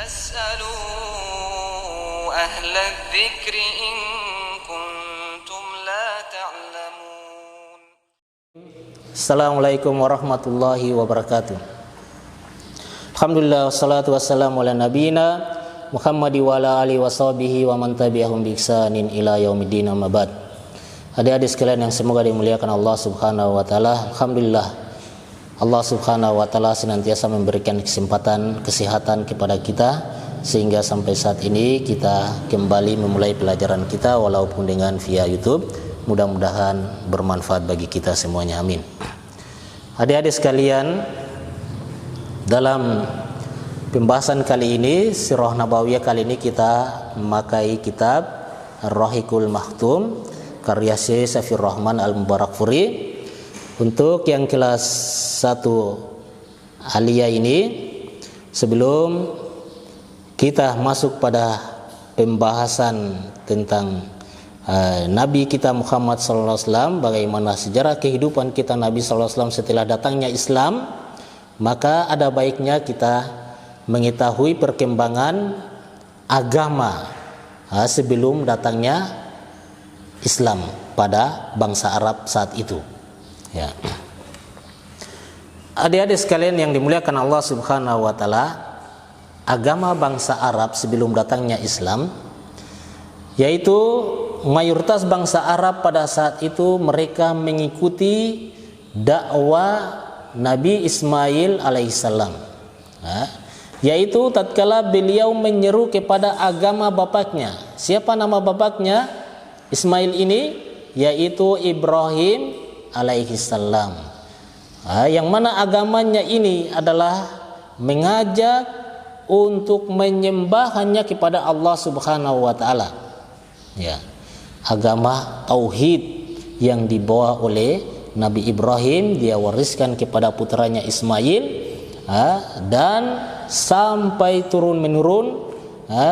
فاسألوا أهل الذكر إن كنتم لا تعلمون. Assalamualaikum warahmatullahi wabarakatuh. Alhamdulillah wassalatu wassalamu ala nabiyina Muhammadi wa ala alihi washabihi wa man tabi'ahum bi ihsanin ila yaumiddin amma ba'd. Adik-adik sekalian yang semoga dimuliakan Allah Subhanahu wa taala. Alhamdulillah Allah Subhanahu wa taala senantiasa memberikan kesempatan, kesehatan kepada kita sehingga sampai saat ini kita kembali memulai pelajaran kita walaupun dengan via YouTube. Mudah-mudahan bermanfaat bagi kita semuanya, amin. Adik-adik sekalian, dalam pembahasan kali ini, Sirah Nabawiyah kali ini kita memakai kitab Ar-Rahiqul Maktum karya Syekh Safiyur Rahman Al-Mubarakfuri. Untuk yang kelas 1 aliyah ini, sebelum kita masuk pada pembahasan tentang Nabi kita Muhammad SAW, bagaimana sejarah kehidupan kita Nabi SAW setelah datangnya Islam, maka ada baiknya kita mengetahui perkembangan agama sebelum datangnya Islam pada bangsa Arab saat itu. Ya. Adik-adik sekalian yang dimuliakan Allah Subhanahu wa taala, agama bangsa Arab sebelum datangnya Islam, yaitu mayoritas bangsa Arab pada saat itu mereka mengikuti dakwah Nabi Ismail alaihissalam, yaitu tatkala beliau menyeru kepada agama bapaknya. Siapa nama bapaknya Ismail ini? Yaitu Ibrahim alaihissalam, yang mana agamanya ini adalah mengajak untuk menyembah hanya kepada Allah Subhanahu wa taala. Ya, agama tauhid yang dibawa oleh Nabi Ibrahim, dia wariskan kepada putranya Ismail, dan sampai turun menurun,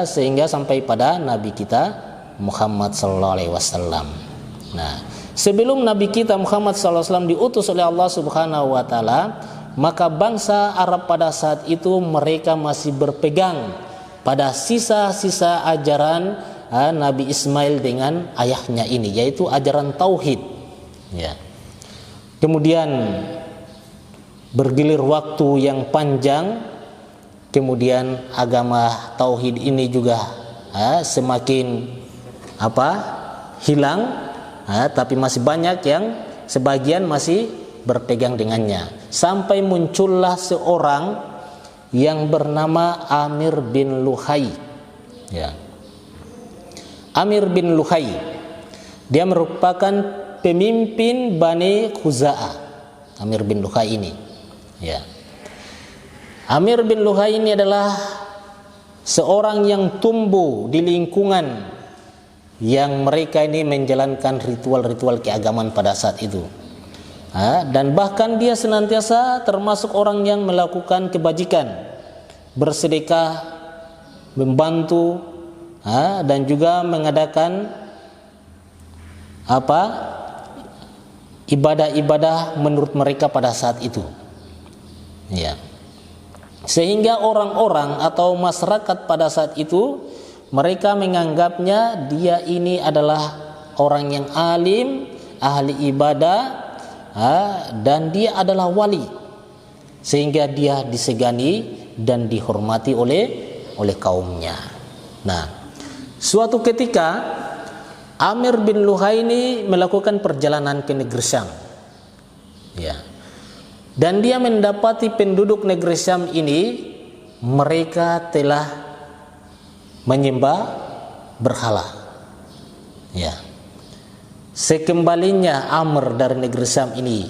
sehingga sampai pada Nabi kita Muhammad sallallahu alaihi wasallam. Nah, sebelum Nabi kita Muhammad sallallahu alaihi wasallam diutus oleh Allah Subhanahu wa taala, maka bangsa Arab pada saat itu mereka masih berpegang pada sisa-sisa ajaran Nabi Ismail dengan ayahnya ini, yaitu ajaran tauhid. Ya. Kemudian bergilir waktu yang panjang, kemudian agama tauhid ini juga semakin hilang, tapi masih banyak yang sebagian masih berpegang dengannya, sampai muncullah seorang yang bernama Amir bin Luhai. Ya. Amir bin Luhai, dia merupakan pemimpin Bani Khuza'ah. Amir bin Luhai ini, ya. Amir bin Luhai ini adalah seorang yang tumbuh di lingkungan yang mereka ini menjalankan ritual-ritual keagamaan pada saat itu, dan bahkan dia senantiasa termasuk orang yang melakukan kebajikan, bersedekah, membantu, dan juga mengadakan ibadah-ibadah menurut mereka pada saat itu. Ya. Sehingga orang-orang atau masyarakat pada saat itu mereka menganggapnya dia ini adalah orang yang alim, ahli ibadah, dan dia adalah wali, sehingga dia disegani dan dihormati oleh kaumnya. Nah, suatu ketika Amir bin Luhai ini melakukan perjalanan ke negeri Syam, ya, dan dia mendapati penduduk negeri Syam ini mereka telah menyembah berhala. Ya. Sekembalinya Amr dari negeri Syam ini,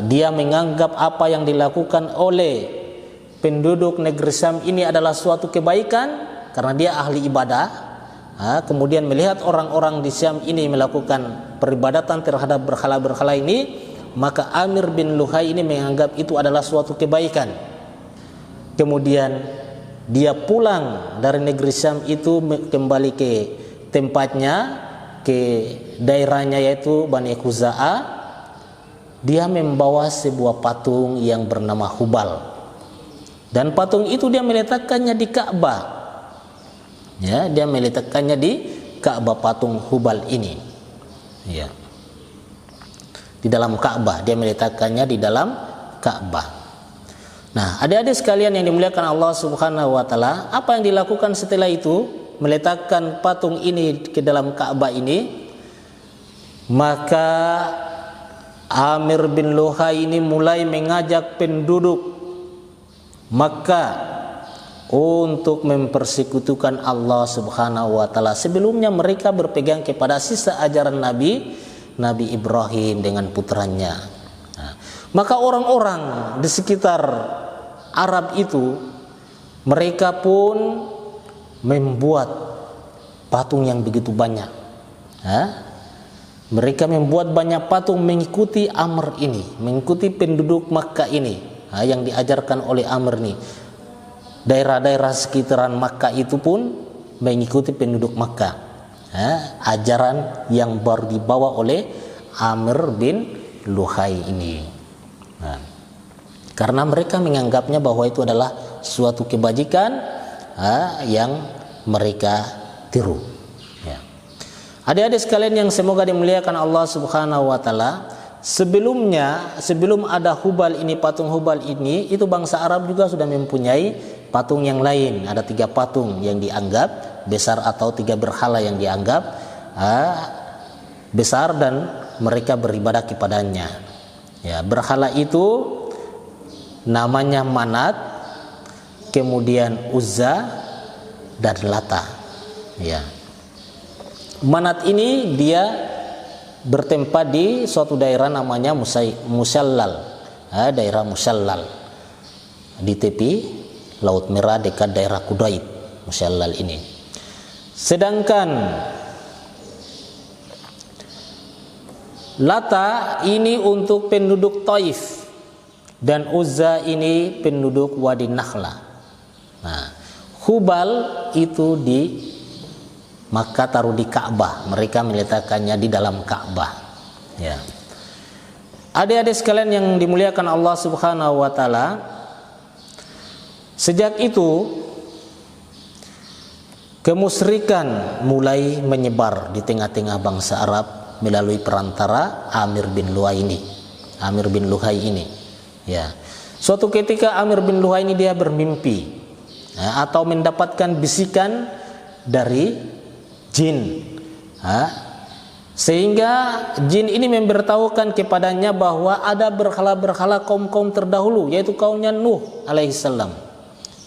dia menganggap apa yang dilakukan oleh penduduk negeri Syam ini adalah suatu kebaikan karena dia ahli ibadah. Kemudian melihat orang-orang di Syam ini melakukan peribadatan terhadap berhala-berhala ini, maka Amir bin Luhai ini menganggap itu adalah suatu kebaikan. Kemudian dia pulang dari negeri Syam itu kembali ke tempatnya, ke daerahnya yaitu Bani Khuza'ah. Dia membawa sebuah patung yang bernama Hubal. Dan patung itu dia meletakkannya di Ka'bah. Ya, dia meletakkannya di Ka'bah, patung Hubal ini. Ya. Di dalam Ka'bah, dia meletakkannya di dalam Ka'bah. Nah, adik-adik sekalian yang dimuliakan Allah Subhanahu wa taala, apa yang dilakukan setelah itu? Meletakkan patung ini ke dalam Ka'bah ini. Maka Amir bin Luhai ini mulai mengajak penduduk Makkah untuk mempersekutukan Allah Subhanahu wa taala. Sebelumnya mereka berpegang kepada sisa ajaran Nabi Ibrahim dengan putranya. Nah, maka orang-orang di sekitar Arab itu, mereka pun membuat patung yang begitu banyak. Mereka membuat banyak patung mengikuti Amr ini, mengikuti penduduk Makkah ini, yang diajarkan oleh Amr ini. Daerah-daerah sekitaran Makkah itu pun mengikuti penduduk Makkah, ajaran yang baru dibawa oleh Amr bin Luhai ini. Nah, karena mereka menganggapnya bahwa itu adalah suatu kebajikan yang mereka tiru. Ya. Adik-adik sekalian yang semoga dimuliakan Allah Subhanahu wa taala, sebelum ada Hubal ini, patung Hubal ini, itu bangsa Arab juga sudah mempunyai patung yang lain. Ada 3 patung yang dianggap besar, atau 3 berhala yang dianggap besar dan mereka beribadah kepadanya. Ya, berhala itu namanya Manat, kemudian Uzza dan Lata. Ya. Manat ini dia bertempat di suatu daerah namanya Musallal, daerah Musallal di tepi Laut Merah dekat daerah Kudaid, Musallal ini. Sedangkan Lata ini untuk penduduk Taif dan Uzza ini penduduk Wadi Nakhla. Nah, Hubal itu di maka taruh di Ka'bah, mereka meletakkannya di dalam Ka'bah. Ya. Adik-adik sekalian yang dimuliakan Allah Subhanahu wa taala, sejak itu kemusyrikan mulai menyebar di tengah-tengah bangsa Arab melalui perantara Amir bin Luhai ini. Ya. Suatu ketika Amir bin Luhai ini dia bermimpi, atau mendapatkan bisikan dari jin, sehingga jin ini memberitahukan kepadanya bahwa ada berhala-berhala kaum-kaum terdahulu, yaitu kaumnya Nuh alaihissalam,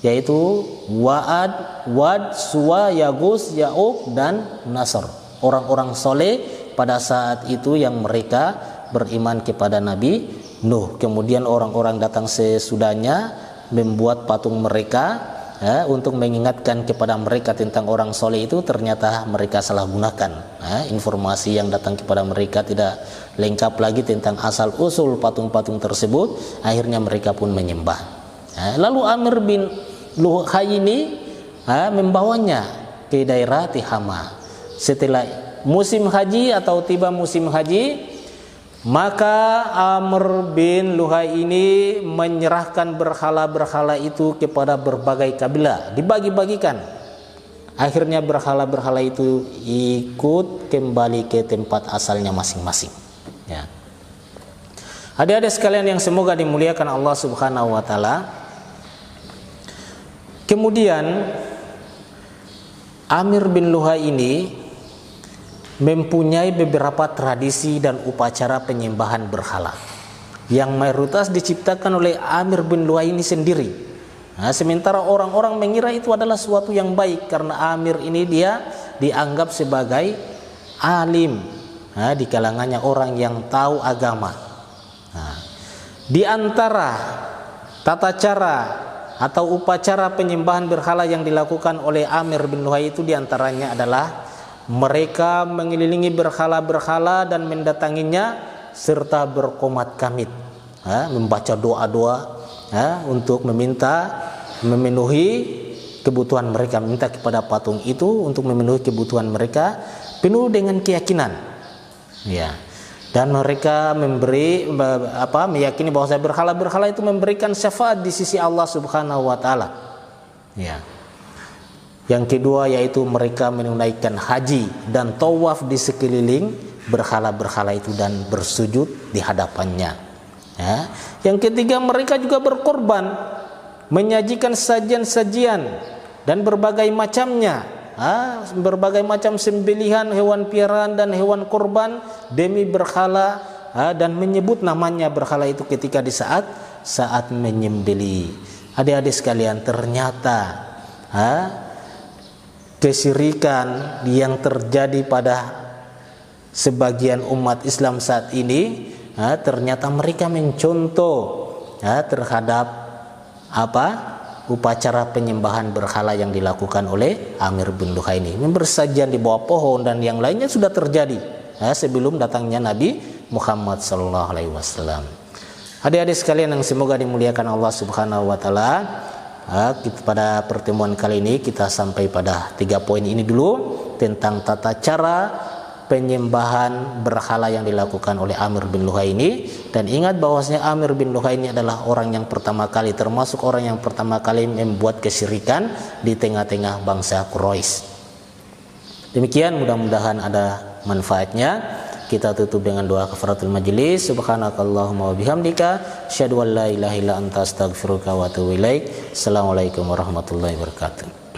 yaitu Wad, Suwa, Yagus, Ya'uq dan Nasr, orang-orang soleh pada saat itu yang mereka beriman kepada Nabi Nuh. Kemudian orang-orang datang sesudahnya membuat patung mereka, untuk mengingatkan kepada mereka tentang orang soleh itu. Ternyata mereka salah gunakan, informasi yang datang kepada mereka tidak lengkap lagi tentang asal usul patung-patung tersebut. Akhirnya mereka pun menyembah. Lalu Amir bin Luhai ini membawanya ke daerah Tihama. Setelah musim haji atau tiba musim haji, maka Amr bin Luhai ini menyerahkan berhala-berhala itu kepada berbagai kabilah, dibagi-bagikan. Akhirnya berhala-berhala itu ikut kembali ke tempat asalnya masing-masing. Ya. Adik-adik sekalian yang semoga dimuliakan Allah Subhanahu wa taala, kemudian Amir bin Luhai ini mempunyai beberapa tradisi dan upacara penyembahan berhala yang mayoritas diciptakan oleh Amir bin Luhai ini sendiri. Sementara orang-orang mengira itu adalah suatu yang baik karena Amir ini dia dianggap sebagai alim, di kalangannya orang yang tahu agama. Di antara tata cara atau upacara penyembahan berhala yang dilakukan oleh Amir bin Luhai itu diantaranya adalah mereka mengelilingi berhala-berhala dan mendatanginya serta berkomat kamit, membaca doa-doa untuk memenuhi kebutuhan mereka, minta kepada patung itu untuk memenuhi kebutuhan mereka penuh dengan keyakinan. Ya. Dan mereka meyakini bahwa berhala-berhala itu memberikan syafaat di sisi Allah Subhanahu wa taala. Ya. Yang kedua yaitu mereka menunaikan haji dan tawaf di sekeliling berhala-berhala itu dan bersujud di hadapannya. Ya. Yang ketiga mereka juga berkorban, menyajikan sajian-sajian dan berbagai macamnya. Berbagai macam sembelihan hewan piaraan dan hewan korban demi berhala, dan menyebut namanya berhala itu ketika di saat menyembeli. Adik-adik sekalian, ternyata kesyirikan yang terjadi pada sebagian umat Islam saat ini, ternyata mereka mencontoh terhadap upacara penyembahan berhala yang dilakukan oleh Amir bin Luhai ini. Bersajian di bawah pohon dan yang lainnya sudah terjadi sebelum datangnya Nabi Muhammad sallallahu alaihi wasallam. Adik-adik sekalian yang semoga dimuliakan Allah Subhanahu wa taala, pada pertemuan kali ini kita sampai pada 3 poin ini dulu tentang tata cara penyembahan berhala yang dilakukan oleh Amir bin Luhai ini. Dan ingat bahwasanya Amir bin Luhai ini adalah orang yang pertama kali, termasuk orang yang pertama kali membuat kesyirikan di tengah-tengah bangsa Quraisy. Demikian, mudah-mudahan ada manfaatnya. Kita tutup dengan doa kafaratul majlis. Subhanakallahumma wa bihamdika asyhadu an la ilaha illa anta astaghfiruka wa atubu ilaik. Assalamualaikum warahmatullahi wabarakatuh.